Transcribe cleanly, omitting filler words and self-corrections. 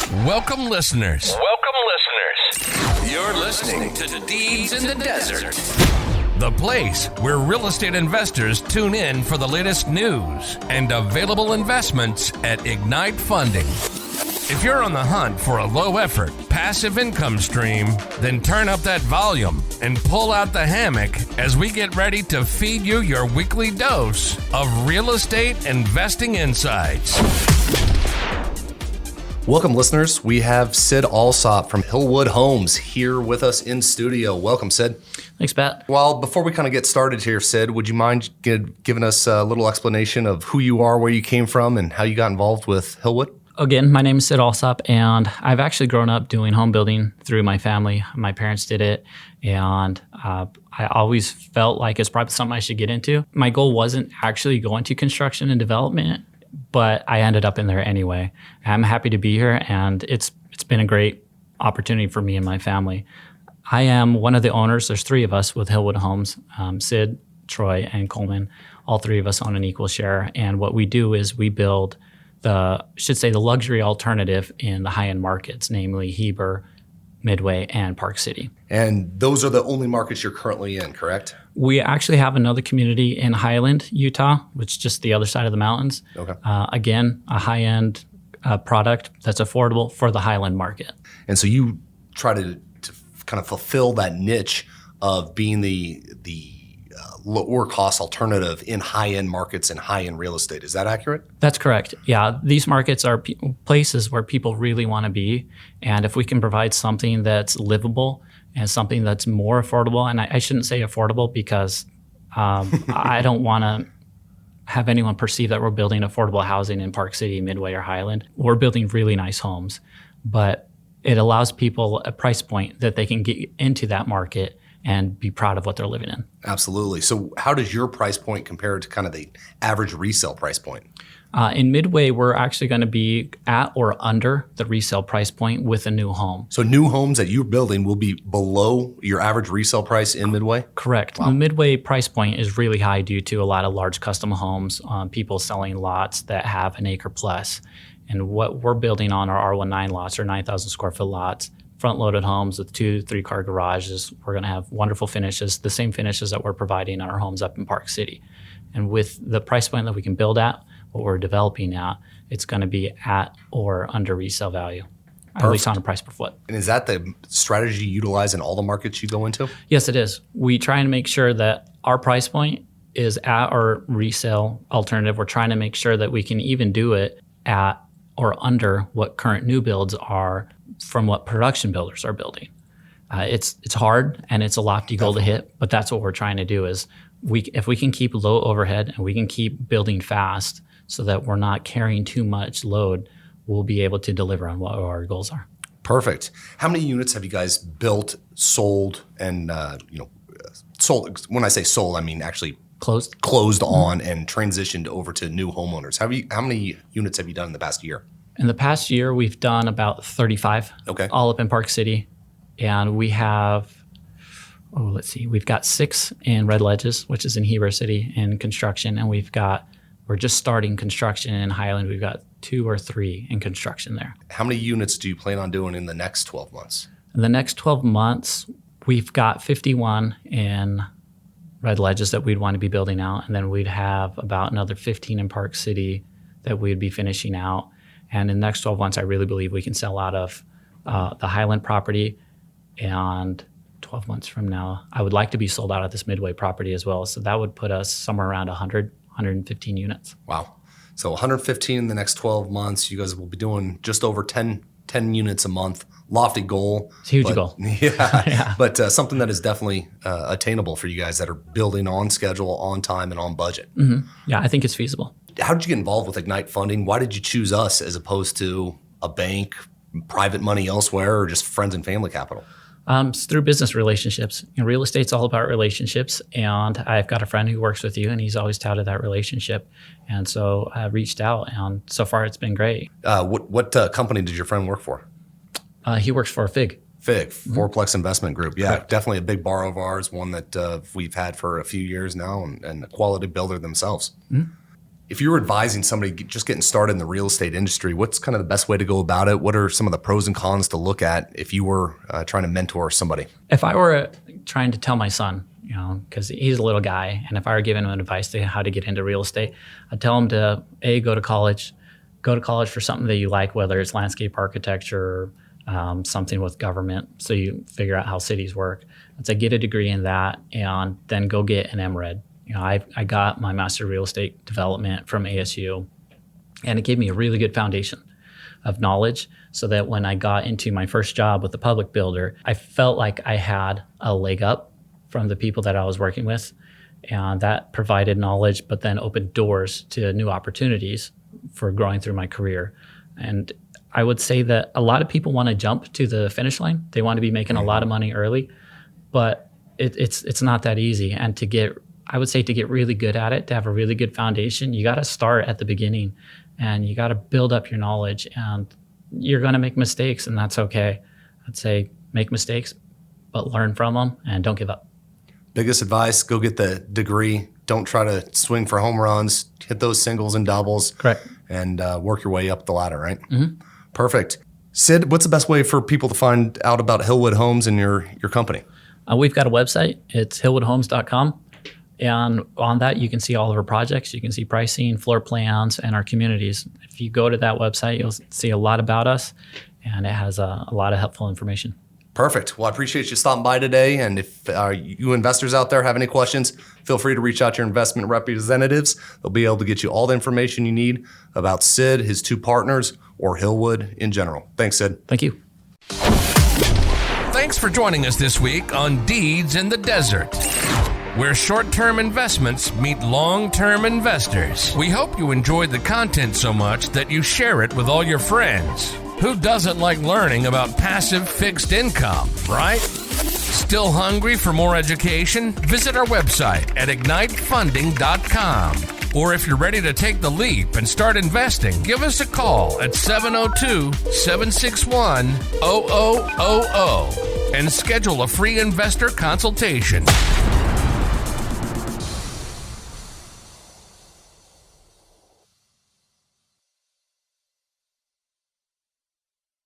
Welcome, listeners. You're listening to Deeds in the Desert, the place where real estate investors tune in for the latest news and available investments at Ignite Funding. If you're on the hunt for a low-effort, passive income stream, then turn up that volume and pull out the hammock as we get ready to feed you your weekly dose of real estate investing insights. Welcome, listeners. We have Sid Allsop from Hillwood Homes here with us in studio. Welcome, Sid. Thanks, Pat. Well, before we kind of get started here, Sid, would you mind giving us a little explanation of who you are, where you came from, and how you got involved with Hillwood? Again, my name is Sid Allsop, and I've actually grown up doing home building through my family. My parents did it, and I always felt like it's probably something I should get into. My goal wasn't actually go into construction and development, but I ended up in there anyway. I'm happy to be here, and it's been a great opportunity for me and my family. I am one of the owners. There's three of us with Hillwood Homes, Sid, Troy, and Coleman. All three of us own an equal share, and what we do is we build the luxury alternative in the high-end markets, namely Heber, Midway, and Park City. And those are the only markets you're currently in, correct? We actually have another community in Highland, Utah, which is just the other side of the mountains. Okay. Again, a high-end product that's affordable for the Highland market. And so you try to kind of fulfill that niche of being the lower cost alternative in high-end markets and high-end real estate. Is that accurate? That's correct. Yeah, these markets are places where people really want to be. And if we can provide something that's livable and something that's more affordable, and I shouldn't say affordable because I don't want to have anyone perceive that we're building affordable housing in Park City, Midway, or Highland. We're building really nice homes, but it allows people a price point that they can get into that market and be proud of what they're living in. Absolutely. So how does your price point compare to kind of the average resale price point? In Midway, we're actually going to be at or under the resale price point with a new home. So new homes that you're building will be below your average resale price in Midway? Correct. Wow. The Midway price point is really high due to a lot of large custom homes, people selling lots that have an acre plus. And what we're building on are R19 lots or 9,000 square foot lots. Front-loaded homes with 2-3-car garages. We're going to have wonderful finishes, the same finishes that we're providing on our homes up in Park City. And with the price point that we can build at, what we're developing at, it's going to be at or under resale value, at least on a price per foot. And is that the strategy you utilize in all the markets you go into? Yes, it is. We try and make sure that our price point is at our resale alternative. We're trying to make sure that we can even do it at or under what current new builds are from what production builders are building. It's hard and it's a lofty goal to hit, but that's what we're trying to do is if we can keep low overhead and we can keep building fast so that we're not carrying too much load, we'll be able to deliver on what our goals are. Perfect. How many units have you guys built, sold, and sold? When I say sold, I mean actually closed on and transitioned over to new homeowners. How many units have you done in the past year? In the past year, we've done about 35, all up in Park City. And we have, we've got 6 in Red Ledges, which is in Heber City in construction. And we're just starting construction in Highland. We've got 2 or 3 in construction there. How many units do you plan on doing in the next 12 months? In the next 12 months, we've got 51 in Red Ledges that we'd want to be building out. And then we'd have about another 15 in Park City that we'd be finishing out. And in the next 12 months, I really believe we can sell out of the Highland property. And 12 months from now, I would like to be sold out of this Midway property as well. So that would put us somewhere around 115 units. Wow. So 115 in the next 12 months. You guys will be doing just over 10 units a month. Lofty goal. It's a huge goal. Yeah. But something that is definitely attainable for you guys that are building on schedule, on time, and on budget. Mm-hmm. Yeah, I think it's feasible. How did you get involved with Ignite Funding? Why did you choose us as opposed to a bank, private money elsewhere, or just friends and family capital? It's through business relationships. Real estate's all about relationships, and I've got a friend who works with you, and he's always touted that relationship. And so I reached out, and so far it's been great. What company did your friend work for? He works for FIG. Fourplex Investment Group. Yeah, Correct. Definitely a big borrow of ours, one that we've had for a few years now, and a quality builder themselves. Mm-hmm. if you were advising somebody just getting started in the real estate industry, what's kind of the best way to go about it? What are some of the pros and cons to look at if you were trying to mentor somebody? If I were trying to tell my son, because he's a little guy, and if I were giving him advice to how to get into real estate, I'd tell him to go to college for something that you like, whether it's landscape architecture, something with government, so you figure out how cities work. I'd say get a degree in that, and then go get an MRED. I got my Master of Real Estate Development from ASU, and it gave me a really good foundation of knowledge so that when I got into my first job with the public builder, I felt like I had a leg up from the people that I was working with, and that provided knowledge, but then opened doors to new opportunities for growing through my career. And I would say that a lot of people want to jump to the finish line. They want to be making a lot of money early, but it's not that easy. And to get really good at it, to have a really good foundation, you got to start at the beginning, and you got to build up your knowledge, and you're going to make mistakes, and that's okay. I'd say make mistakes, but learn from them and don't give up. Biggest advice, go get the degree. Don't try to swing for home runs. Hit those singles and doubles. Correct. And work your way up the ladder, right? Mm-hmm. Perfect. Sid, what's the best way for people to find out about Hillwood Homes and your company? We've got a website. It's hillwoodhomes.com. And on that, you can see all of our projects. You can see pricing, floor plans, and our communities. If you go to that website, you'll see a lot about us, and it has a lot of helpful information. Perfect. Well, I appreciate you stopping by today. And if you investors out there have any questions, feel free to reach out to your investment representatives. They'll be able to get you all the information you need about Sid, his two partners, or Hillwood in general. Thanks, Sid. Thank you. Thanks for joining us this week on Deeds in the Desert, where short-term investments meet long-term investors. We hope you enjoyed the content so much that you share it with all your friends. Who doesn't like learning about passive fixed income, right? Still hungry for more education? Visit our website at ignitefunding.com. Or if you're ready to take the leap and start investing, give us a call at 702-761-0000 and schedule a free investor consultation.